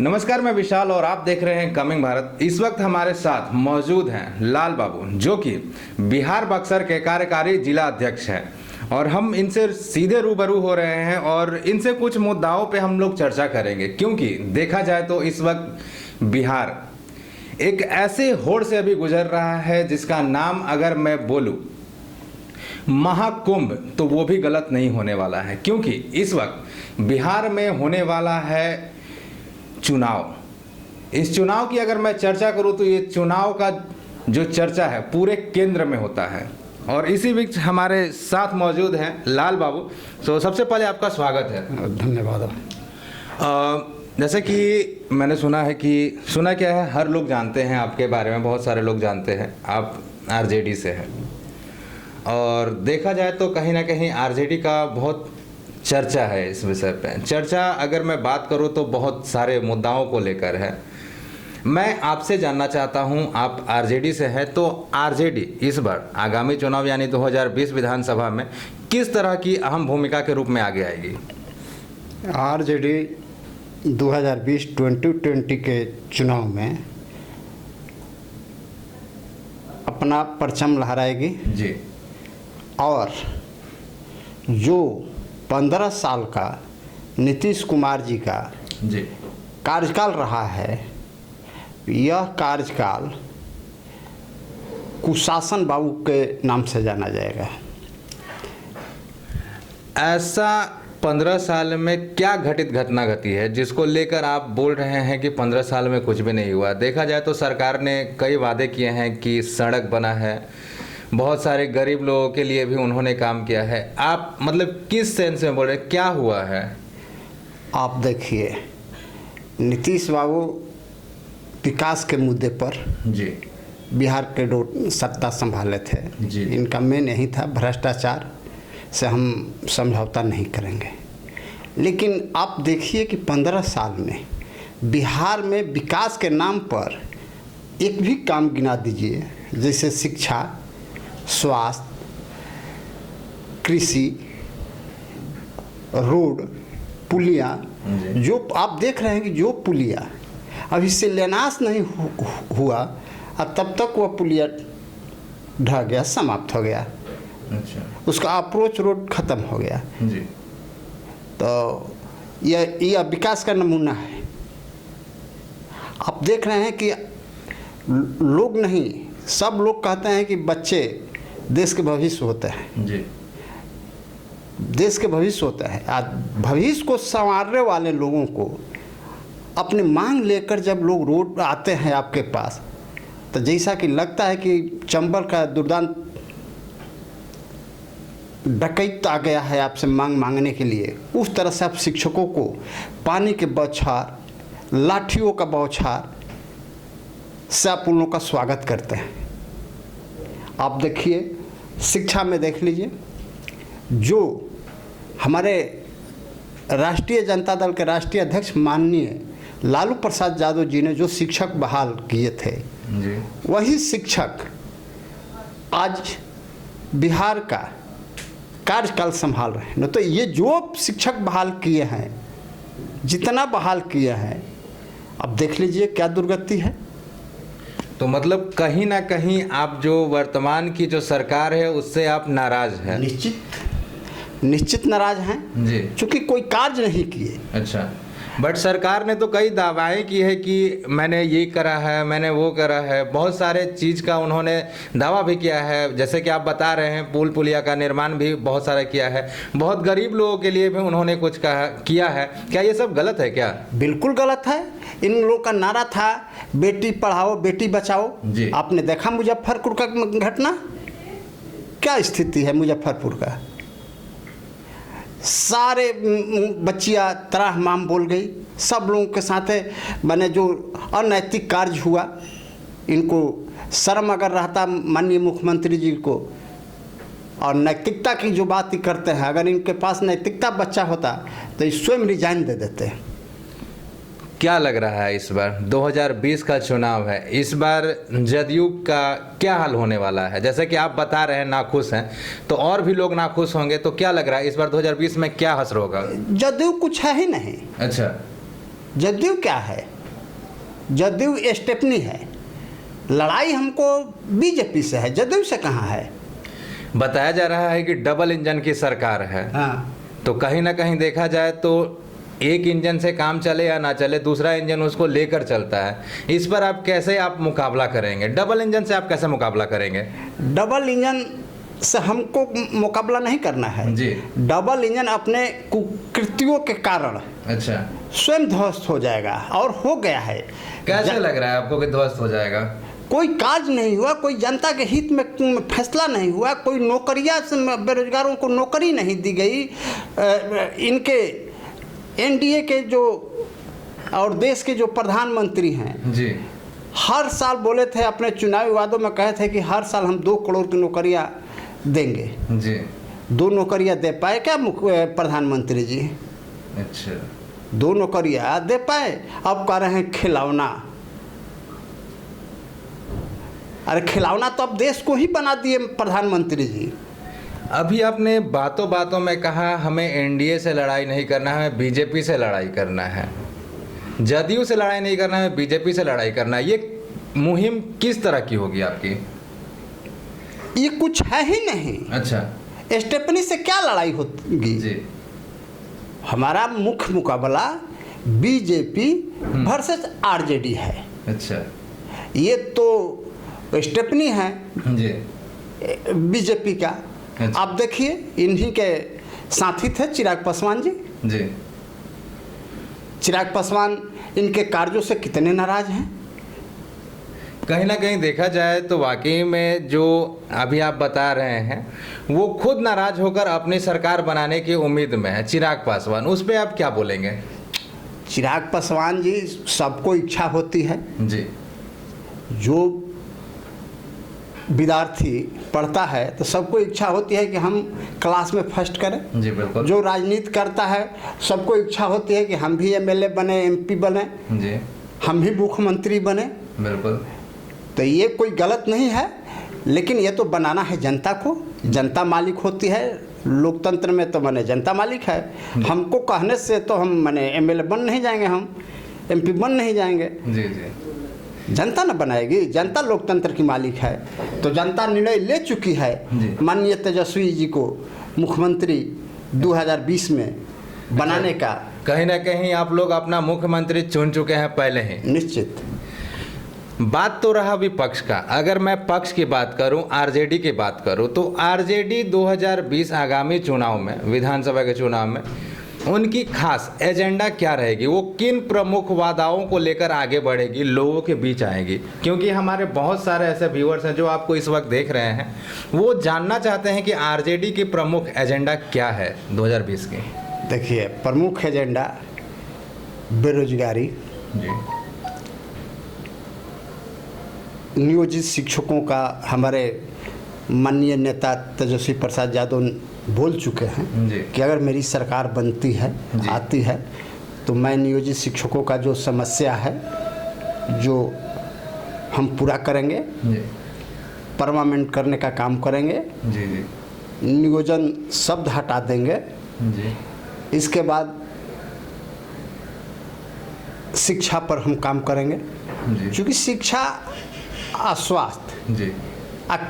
नमस्कार, मैं विशाल और आप देख रहे हैं कमिंग भारत। इस वक्त हमारे साथ मौजूद हैं लाल बाबू, जो कि बिहार बक्सर के कार्यकारी जिला अध्यक्ष हैं और हम इनसे सीधे रूबरू हो रहे हैं और इनसे कुछ मुद्दाओं पे हम लोग चर्चा करेंगे। क्योंकि देखा जाए तो इस वक्त बिहार एक ऐसे होड़ से अभी गुजर रहा है जिसका नाम अगर मैं बोलूं महाकुंभ तो वो भी गलत नहीं होने वाला है। क्योंकि इस वक्त बिहार में होने वाला है चुनाव। इस चुनाव की अगर मैं चर्चा करूं तो ये चुनाव का जो चर्चा है पूरे केंद्र में होता है और इसी बीच हमारे साथ मौजूद हैं लाल बाबू। तो सबसे पहले आपका स्वागत है। धन्यवाद। जैसे कि मैंने सुना क्या है, हर लोग जानते हैं आपके बारे में, बहुत सारे लोग जानते हैं आप आरजेडी से हैं और देखा जाए तो कहीं ना कहीं आरजेडी का बहुत चर्चा है। इस विषय पे चर्चा अगर मैं बात करूं तो बहुत सारे मुद्दाओं को लेकर है। मैं आपसे जानना चाहता हूं, आप आरजेडी से हैं तो आरजेडी इस बार आगामी चुनाव यानी 2020 विधानसभा में किस तरह की अहम भूमिका के रूप में आगे आएगी? आरजेडी 2020 के चुनाव में अपना परचम लहराएगी जी। और जो 15 साल का नीतीश कुमार जी का जी कार्यकाल रहा है, यह कार्यकाल कुशासन बाबू के नाम से जाना जाएगा। ऐसा 15 साल में क्या घटित घटना घटी है जिसको लेकर आप बोल रहे हैं कि 15 साल में कुछ भी नहीं हुआ? देखा जाए तो सरकार ने कई वादे किए हैं कि सड़क बना है, बहुत सारे गरीब लोगों के लिए भी उन्होंने काम किया है। आप मतलब किस सेंस में बोल रहे हैं, क्या हुआ है? आप देखिए, नीतीश बाबू विकास के मुद्दे पर जी बिहार के सत्ता संभाले थे जी। इनका मेन यही था, भ्रष्टाचार से हम समझौता नहीं करेंगे। लेकिन आप देखिए कि 15 साल में बिहार में विकास के नाम पर एक भी काम गिना दीजिए, जैसे शिक्षा, स्वास्थ्य, कृषि, रोड, पुलिया, जो आप देख रहे हैं कि जो पुलिया अभी शिलान्यास नहीं हुआ और तब तक वह पुलिया ढह गया, समाप्त हो गया। अच्छा। उसका अप्रोच रोड खत्म हो गया जी। तो यह विकास का नमूना है। आप देख रहे हैं कि लोग नहीं, सब लोग कहते हैं कि बच्चे देश के भविष्य होते हैं। जी। देश के भविष्य होता है। आज भविष्य को संवारने वाले लोगों को अपनी मांग लेकर जब लोग रोड आते हैं आपके पास, तो जैसा कि लगता है कि चंबल का दुर्दांत डकैत आ गया है आपसे मांग मांगने के लिए, उस तरह से आप शिक्षकों को पानी के बौछार, लाठियों का बौछार से आप उन लोगों का स्वागत करते हैं। आप देखिए, शिक्षा में देख लीजिए, जो हमारे राष्ट्रीय जनता दल के राष्ट्रीय अध्यक्ष माननीय लालू प्रसाद यादव जी ने जो शिक्षक बहाल किए थे जी। वही शिक्षक आज बिहार का कार्यकाल संभाल रहे हैं। न तो ये जो शिक्षक बहाल किए हैं, जितना बहाल किए हैं, अब देख लीजिए क्या दुर्गति है। तो मतलब कहीं ना कहीं आप जो वर्तमान की जो सरकार है उससे आप नाराज हैं? निश्चित नाराज हैं जी। क्योंकि कोई कार्य नहीं किए। अच्छा, बट सरकार ने तो कई दावाएं की है कि मैंने ये करा है, मैंने वो करा है, बहुत सारे चीज़ का उन्होंने दावा भी किया है। जैसे कि आप बता रहे हैं, पुल पुलिया का निर्माण भी बहुत सारा किया है, बहुत गरीब लोगों के लिए भी उन्होंने कुछ किया है। क्या ये सब गलत है क्या? बिल्कुल गलत है। इन लोगों का नारा था बेटी पढ़ाओ बेटी बचाओ। जी। आपने देखा मुजफ्फरपुर का घटना, क्या स्थिति है मुजफ्फरपुर का? सारे बच्चियाँ त्राहिमाम बोल गई, सब लोगों के साथ मैंने जो अनैतिक कार्य हुआ, इनको शर्म अगर रहता माननीय मुख्यमंत्री जी को, और नैतिकता की जो बात ही करते हैं, अगर इनके पास नैतिकता बच्चा होता तो ये स्वयं रिजाइन दे देते। क्या लग रहा है इस बार 2020 का चुनाव है, इस बार जदयू का क्या हाल होने वाला है? जैसे कि आप बता रहे हैं नाखुश हैं, तो और भी लोग नाखुश होंगे, तो क्या लग रहा है इस बार 2020 में क्या हश्र होगा? जदयू कुछ है ही नहीं। अच्छा। जदयू क्या है? जदयू स्टेपनी है। लड़ाई हमको बीजेपी से है, जदयू से कहाँ है? बताया जा रहा है कि डबल इंजन की सरकार है। हाँ, तो कहीं ना कहीं देखा जाए तो एक इंजन से काम चले या ना चले, दूसरा इंजन उसको लेकर चलता है। इस पर आप मुकाबला करेंगे? डबल इंजन से आप कैसे मुकाबला करेंगे? डबल इंजन से हमको मुकाबला नहीं करना है जी। डबल इंजन अपने कुकृतियों के कारण अच्छा, स्वयं ध्वस्त हो जाएगा, और हो गया है। कैसे लग रहा है आपको कि ध्वस्त हो जाएगा? कोई काज नहीं हुआ, कोई जनता के हित में फैसला नहीं हुआ, कोई नौकरियां बेरोजगारों को नौकरी नहीं दी गई। इनके एनडीए के जो और देश के जो प्रधानमंत्री हैं जी, हर साल बोले थे, अपने चुनावी वादों में कहे थे कि हर साल हम 2 करोड़ की नौकरियां देंगे। जी। 2 नौकरियां दे पाए क्या प्रधानमंत्री जी? अच्छा, 2 नौकरियां दे पाए? अब कह रहे हैं खिलौना। अरे खिलौना तो अब देश को ही बना दिए प्रधानमंत्री जी। अभी आपने बातों बातों में कहा हमें एनडीए से लड़ाई नहीं करना है, हमें बीजेपी से लड़ाई करना है। जदयू से लड़ाई नहीं करना है, बीजेपी से लड़ाई करना है। ये मुहिम किस तरह की होगी आपकी? ये कुछ है ही नहीं। अच्छा, स्टेपनी से क्या लड़ाई होगी जी। हमारा मुख्य मुकाबला बीजेपी वर्सेस आरजेडी है। अच्छा, ये तो स्टेपनी है जी। बीजेपी का। अच्छा। आप देखिए, इन्हीं के साथी थे चिराग पासवान जी। जी। चिराग पासवान इनके कार्यों से कितने नाराज हैं। कहीं ना कहीं देखा जाए तो वाकई में जो अभी आप बता रहे हैं वो खुद नाराज होकर अपनी सरकार बनाने की उम्मीद में है, चिराग पासवान। उस पर आप क्या बोलेंगे? चिराग पासवान जी, सबको इच्छा होती है, जी। जो विद्यार्थी पढ़ता है तो सबको इच्छा होती है कि हम क्लास में फर्स्ट करें। जी बिल्कुल। जो राजनीति करता है सबको इच्छा होती है कि हम भी एमएलए बने, एमपी बने, जी हम भी मुख्यमंत्री बने। बिल्कुल। तो ये कोई गलत नहीं है, लेकिन ये तो बनाना है जनता को। जनता मालिक होती है लोकतंत्र में, तो माने जनता मालिक है। हमको कहने से तो हम माने एमएलए बन नहीं जाएंगे, हम एमपी बन नहीं जाएंगे। जी जी। जनता न बनाएगी, जनता लोकतंत्र की मालिक है। तो जनता निर्णय ले चुकी है माननीय तेजस्वी जी को मुख्यमंत्री 2020 में बनाने का। कहीं ना कहीं आप लोग अपना मुख्यमंत्री चुन चुके हैं पहले ही। निश्चित। बात तो रहा विपक्ष का। अगर मैं पक्ष की बात करूं, आरजेडी की बात करूं, तो आरजेडी 2020 आगामी चुनाव में, विधानसभा के चुनाव में उनकी खास एजेंडा क्या रहेगी? वो किन प्रमुख वादाओं को लेकर आगे बढ़ेगी, लोगों के बीच आएगी? क्योंकि हमारे बहुत सारे ऐसे व्यूअर्स हैं जो आपको इस वक्त देख रहे हैं, वो जानना चाहते हैं कि आरजेडी की प्रमुख एजेंडा क्या है 2020 की। देखिए, प्रमुख एजेंडा बेरोजगारी, जी। नियोजित शिक्षकों का हमारे माननीय नेता तेजस्वी प्रसाद यादव बोल चुके हैं जी। कि अगर मेरी सरकार बनती है, आती है, तो मैं नियोजित शिक्षकों का जो समस्या है जो हम पूरा करेंगे, परमानेंट करने का काम करेंगे। जी जी। नियोजन शब्द हटा देंगे। जी। इसके बाद शिक्षा पर हम काम करेंगे, क्योंकि शिक्षा, स्वास्थ्य, जी,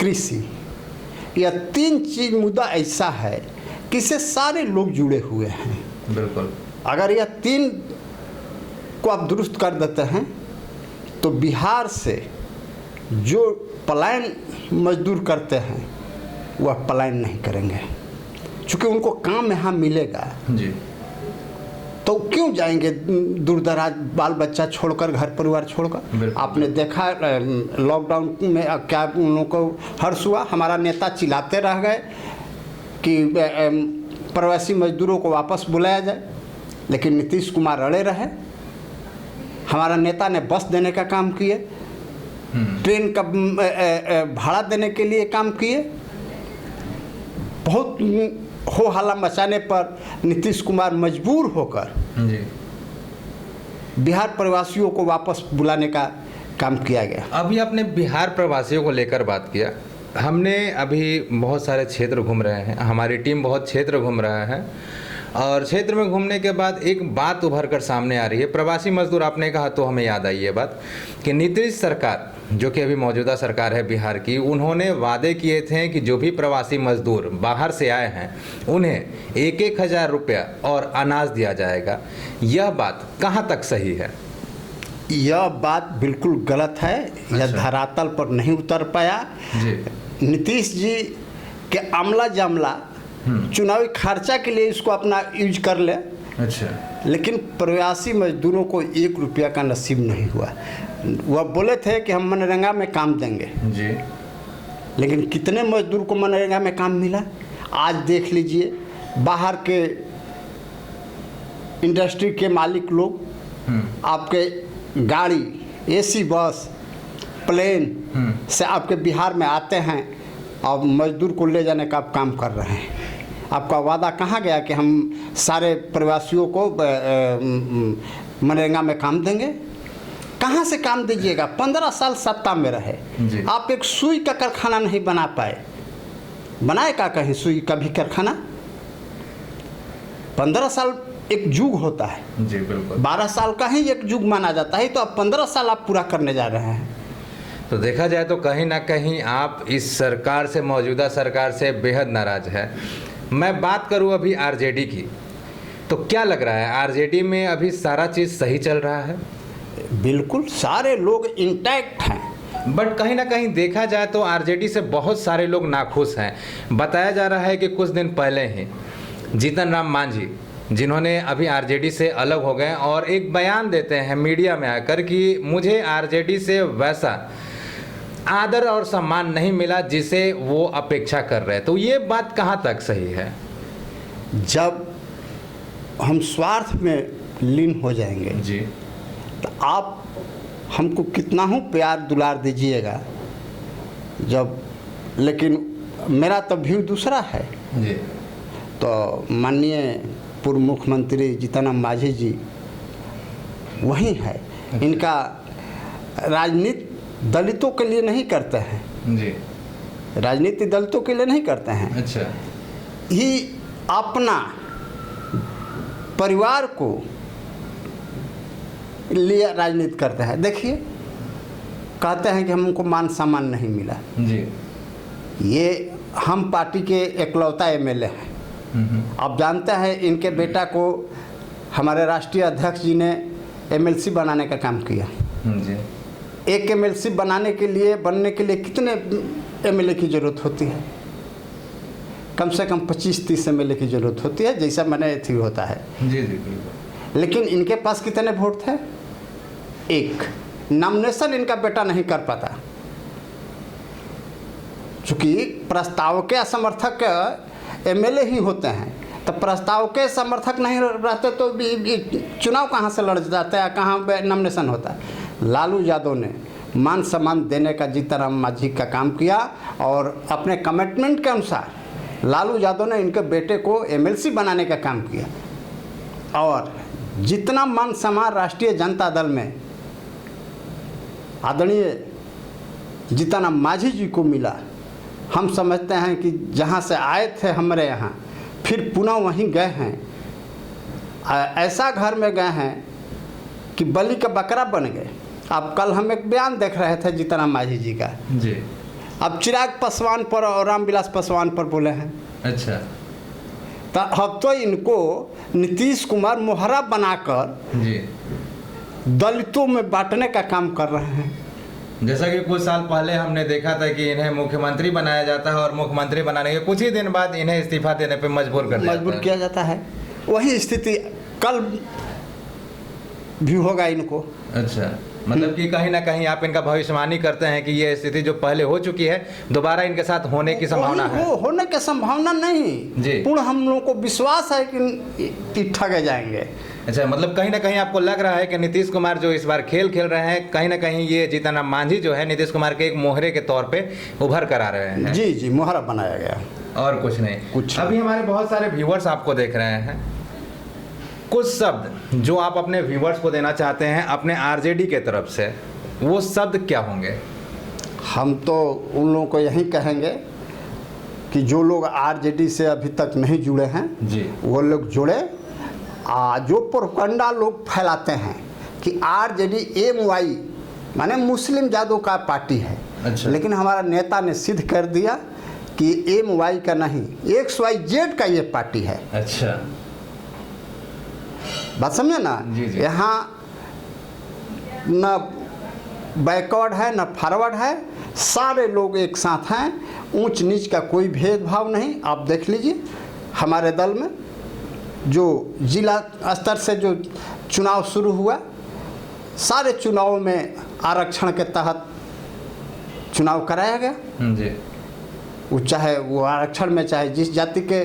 कृषि, यह 3 चीज मुद्दा ऐसा है कि इससे सारे लोग जुड़े हुए हैं। बिल्कुल। अगर यह 3 को आप दुरुस्त कर देते हैं तो बिहार से जो पलायन मजदूर करते हैं वह पलायन नहीं करेंगे, क्योंकि उनको काम यहाँ मिलेगा। जी। तो क्यों जाएंगे दूर दराज, बाल बच्चा छोड़कर, घर परिवार छोड़कर? आपने देखा लॉकडाउन में क्या उन लोगों को हर्ष हुआ? हमारा नेता चिल्लाते रह गए कि प्रवासी मजदूरों को वापस बुलाया जाए, लेकिन नीतीश कुमार अड़े रहे। हमारा नेता ने बस देने का काम किए, ट्रेन का भाड़ा देने के लिए काम किए। बहुत हो हल्ला मचाने पर नीतीश कुमार मजबूर होकर जी। बिहार प्रवासियों को वापस बुलाने का काम किया गया। अभी आपने बिहार प्रवासियों को लेकर बात किया। हमने अभी बहुत सारे क्षेत्र घूम रहे हैं, हमारी टीम बहुत क्षेत्र घूम रहा है, और क्षेत्र में घूमने के बाद एक बात उभर कर सामने आ रही है, प्रवासी मजदूर आपने कहा तो हमें याद आई ये बात कि नीतीश सरकार जो कि अभी मौजूदा सरकार है बिहार की, उन्होंने वादे किए थे कि जो भी प्रवासी मजदूर बाहर से आए हैं उन्हें 1,000 रुपया और अनाज दिया जाएगा। यह बात कहाँ तक सही है? यह बात बिल्कुल गलत है। यह अच्छा। धरातल पर नहीं उतर पाया। जी नीतीश जी के आमला जामला चुनावी खर्चा के लिए इसको अपना यूज कर ले, अच्छा, लेकिन प्रवासी मजदूरों को 1 रुपया का नसीब नहीं हुआ। वह बोले थे कि हम मनरेगा में काम देंगे, जी, लेकिन कितने मजदूर को मनरेगा में काम मिला? आज देख लीजिए, बाहर के इंडस्ट्री के मालिक लोग आपके गाड़ी, एसी बस, प्लेन से आपके बिहार में आते हैं और मजदूर को ले जाने का आप काम कर रहे हैं। आपका वादा कहाँ गया कि हम सारे प्रवासियों को मनरेगा में काम देंगे? कहाँ से काम दीजिएगा? 15 साल सत्ता में रहे, आप एक सुई का कारखाना नहीं बना पाए। बनाए का कहीं सुई का भी कारखाना? 15 साल एक युग होता है, जी बिल्कुल। 12 साल का ही एक युग माना जाता है, तो अब 15 साल आप पूरा करने जा रहे हैं। तो देखा जाए तो कहीं ना कहीं आप इस सरकार से, मौजूदा सरकार से बेहद नाराज है। मैं बात करूं अभी आरजेडी की, तो क्या लग रहा है आरजेडी में अभी सारा चीज़ सही चल रहा है? बिल्कुल, सारे लोग इंटैक्ट हैं। बट कहीं ना कहीं देखा जाए तो आरजेडी से बहुत सारे लोग नाखुश हैं। बताया जा रहा है कि कुछ दिन पहले ही जीतन राम मांझी, जिन्होंने अभी आरजेडी से अलग हो गए और एक बयान देते हैं मीडिया में आकर कि मुझे आरजेडी से वैसा आदर और सम्मान नहीं मिला जिसे वो अपेक्षा कर रहे। तो ये बात कहाँ तक सही है? जब हम स्वार्थ में लीन हो जाएंगे जी, तो आप हमको कितना हो प्यार दुलार दीजिएगा, जब, लेकिन मेरा तो व्यू दूसरा है। जी, तो माननीय पूर्व मुख्यमंत्री जीतन राम मांझी जी वही है। इनका राजनीति दलितों के लिए नहीं करते हैं, जी, राजनीति दलितों के लिए नहीं करते हैं, अच्छा, ही अपना परिवार को लिए राजनीति करते हैं। देखिए, कहते हैं कि हमको मान सम्मान नहीं मिला। जी, ये हम पार्टी के इकलौता एमएलए हैं। आप जानते हैं इनके बेटा को हमारे राष्ट्रीय अध्यक्ष जी ने एमएलसी बनाने का काम किया। जी, एक एमएलसी बनने के लिए कितने एमएलए की ज़रूरत होती है? कम से कम 25-30 एमएलए की ज़रूरत होती है, जैसा मैंने थी होता है। जी, जी बिल्कुल। लेकिन इनके पास कितने वोट थे? एक नॉमिनेशन इनका बेटा नहीं कर पाता, चूँकि प्रस्ताव के समर्थक एमएलए ही होते हैं। तो प्रस्ताव के समर्थक नहीं रहते तो चुनाव कहाँ से लड़ जाते हैं, कहाँ नॉमिनेशन होता है? लालू यादव ने मान सम्मान देने का जीतन राम मांझी का काम किया और अपने कमिटमेंट के अनुसार लालू यादव ने इनके बेटे को एमएलसी बनाने का काम किया। और जितना मान सम्मान राष्ट्रीय जनता दल में आदरणीय जीतन राम मांझी जी को मिला, हम समझते हैं कि जहाँ से आए थे हमारे यहाँ, फिर पुनः वहीं गए हैं। ऐसा घर में गए हैं कि बलि का बकरा बन गए। अब कल हम एक बयान देख रहे थे जीतन राम मांझी जी का। जी, अब चिराग पासवान पर और रामविलास पासवान पर बोले हैं। अच्छा, तो अब तो इनको नीतीश कुमार मोहरा बनाकर जी, दलितों में बांटने का काम कर रहे हैं। जैसा कि कुछ साल पहले हमने देखा था कि इन्हें मुख्यमंत्री बनाया जाता है और मुख्यमंत्री बनाने के कुछ ही दिन बाद इन्हें इस्तीफा देने पे मजबूर किया जाता है। वही स्थिति कल भी होगा इनको। अच्छा, मतलब कि कहीं ना कहीं आप इनका भविष्यवाणी करते हैं कि ये स्थिति जो पहले हो चुकी है दोबारा इनके साथ होने की संभावना है? होने की संभावना नहीं जी, पूर्ण हम लोगों को विश्वास है कि ठगे जाएंगे। अच्छा, मतलब कहीं ना कहीं आपको लग रहा है कि नीतीश कुमार जो इस बार खेल खेल रहे हैं, कहीं ना कहीं ये जीतन राम मांझी जो है नीतीश कुमार के एक मोहरे के तौर पे उभर कर आ रहे हैं? जी जी, मोहरा बनाया गया और कुछ नहीं। कुछ अभी हमारे बहुत सारे व्यूवर्स आपको देख रहे हैं, कुछ शब्द जो आप अपने व्यूवर्स को देना चाहते हैं अपने आरजेडी के तरफ से, वो शब्द क्या होंगे? हम तो उन लोगों को यही कहेंगे कि जो लोग आरजेडी से अभी तक नहीं जुड़े हैं जी। वो लोग जुड़े। जो प्रोपगंडा लोग फैलाते हैं कि आरजेडी MY माने मुस्लिम जादों का पार्टी है। अच्छा। लेकिन हमारा नेता ने सिद्ध कर दिया कि MY का नहीं, XYZ का ये पार्टी है। अच्छा, बात समझे ना। जी, जी। यहाँ न बैकवर्ड है न फॉरवर्ड है, सारे लोग एक साथ हैं, ऊंच नीच का कोई भेदभाव नहीं। आप देख लीजिए हमारे दल में जो जिला स्तर से जो चुनाव शुरू हुआ, सारे चुनावों में आरक्षण के तहत चुनाव कराया गया। जी। वो चाहे वो आरक्षण में चाहे जिस जाति के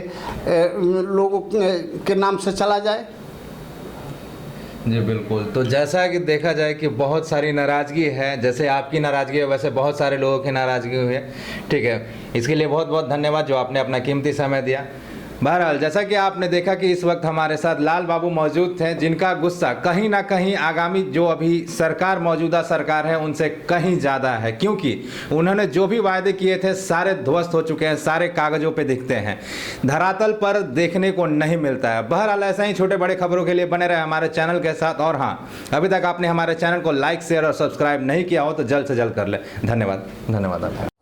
लोगों के नाम से चला जाए। जी बिल्कुल। तो जैसा कि देखा जाए कि बहुत सारी नाराज़गी है, जैसे आपकी नाराज़गी है वैसे बहुत सारे लोगों की नाराज़गी हुई है। ठीक है, इसके लिए बहुत बहुत धन्यवाद जो आपने अपना कीमती समय दिया। बहरहाल जैसा कि आपने देखा कि इस वक्त हमारे साथ लाल बाबू मौजूद थे, जिनका गुस्सा कहीं ना कहीं आगामी जो अभी सरकार मौजूदा सरकार है उनसे कहीं ज़्यादा है, क्योंकि उन्होंने जो भी वायदे किए थे सारे ध्वस्त हो चुके हैं, सारे कागज़ों पे दिखते हैं, धरातल पर देखने को नहीं मिलता है। बहरहाल ऐसा ही छोटे बड़े खबरों के लिए बने रहे हमारे चैनल के साथ। और हाँ, अभी तक आपने हमारे चैनल को लाइक शेयर और सब्सक्राइब नहीं किया हो तो जल्द से जल्द कर ले। धन्यवाद। धन्यवाद आपका।